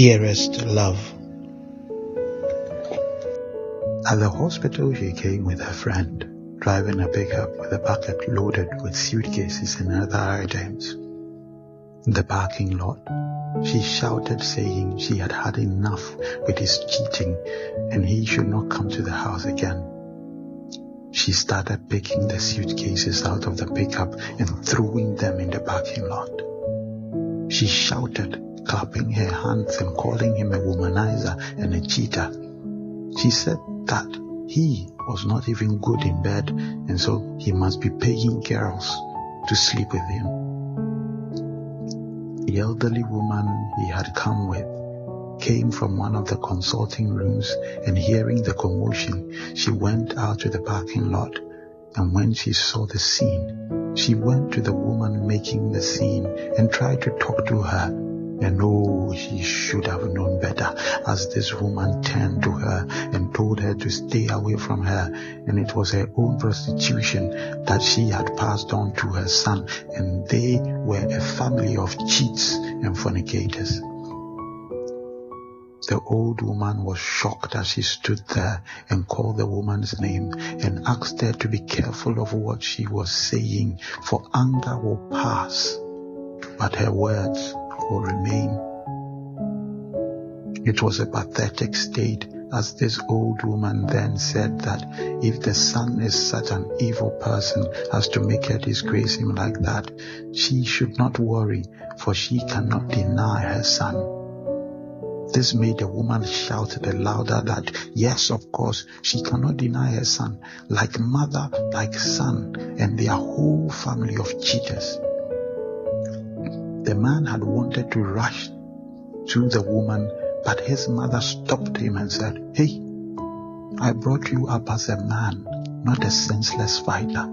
Dearest love. At the hospital, she came with her friend, driving a pickup with a bucket loaded with suitcases and other items. In the parking lot, she shouted, saying she had had enough with his cheating and he should not come to the house again. She started picking the suitcases out of the pickup and throwing them in the parking lot. She shouted, clapping her hands and calling him a womanizer and a cheater. She said that he was not even good in bed and so he must be paying girls to sleep with him. The elderly woman he had come with came from one of the consulting rooms, and hearing the commotion, she went out to the parking lot. And when she saw the scene, she went to the woman making the scene and tried to talk to her. And oh, she should have known better, as this woman turned to her and told her to stay away from her. And it was her own prostitution that she had passed on to her son, and they were a family of cheats and fornicators. The old woman was shocked as she stood there and called the woman's name and asked her to be careful of what she was saying, for anger will pass, but her words will remain. It was a pathetic state, as this old woman then said that if the son is such an evil person as to make her disgrace him like that, she should not worry, for she cannot deny her son. This made the woman shout the louder that yes, of course, she cannot deny her son, like mother, like son, and their whole family of cheaters. The man had wanted to rush to the woman, but his mother stopped him and said, "Hey, I brought you up as a man, not a senseless fighter."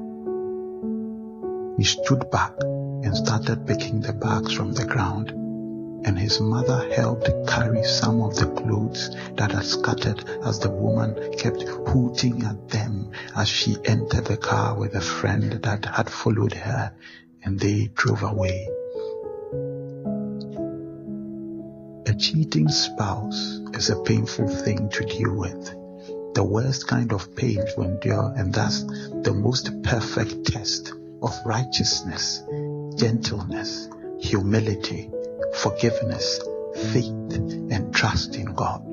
He stood back and started picking the bags from the ground, and his mother helped carry some of the clothes that had scattered as the woman kept hooting at them as she entered the car with a friend that had followed her, and they drove away. A cheating spouse is a painful thing to deal with, the worst kind of pain to endure, and thus the most perfect test of righteousness, gentleness, humility, forgiveness, faith, and trust in God.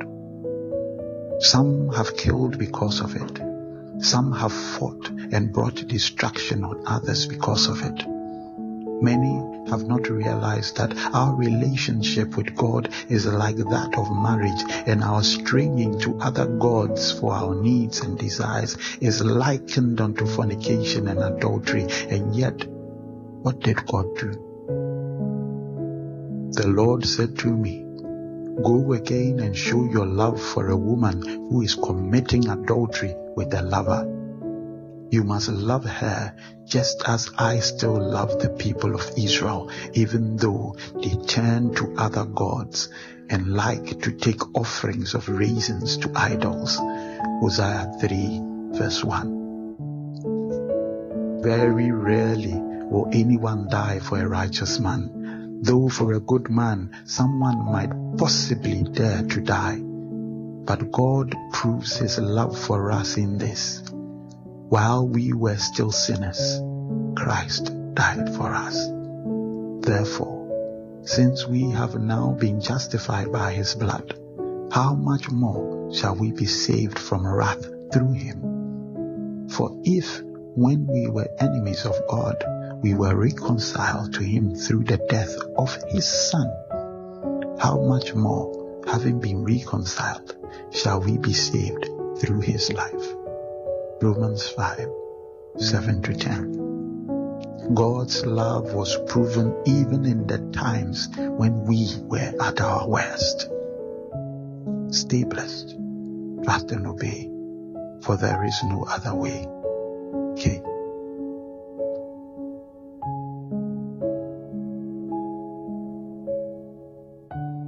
Some have killed because of it. Some have fought and brought destruction on others because of it. Many have not realized that our relationship with God is like that of marriage, and our straying to other gods for our needs and desires is likened unto fornication and adultery. And yet, what did God do? The Lord said to me, "Go again and show your love for a woman who is committing adultery with a lover. You must love her just as I still love the people of Israel, even though they turn to other gods and like to take offerings of raisins to idols." Hosea 3 verse 1. Very rarely will anyone die for a righteous man, though for a good man someone might possibly dare to die. But God proves his love for us in this: while we were still sinners, Christ died for us. Therefore, since we have now been justified by his blood, how much more shall we be saved from wrath through him? For if, when we were enemies of God, we were reconciled to him through the death of his Son, how much more, having been reconciled, shall we be saved through his life? Romans 5, 7-10. God's love was proven even in the times when we were at our worst. Stay blessed, trust and obey, for there is no other way.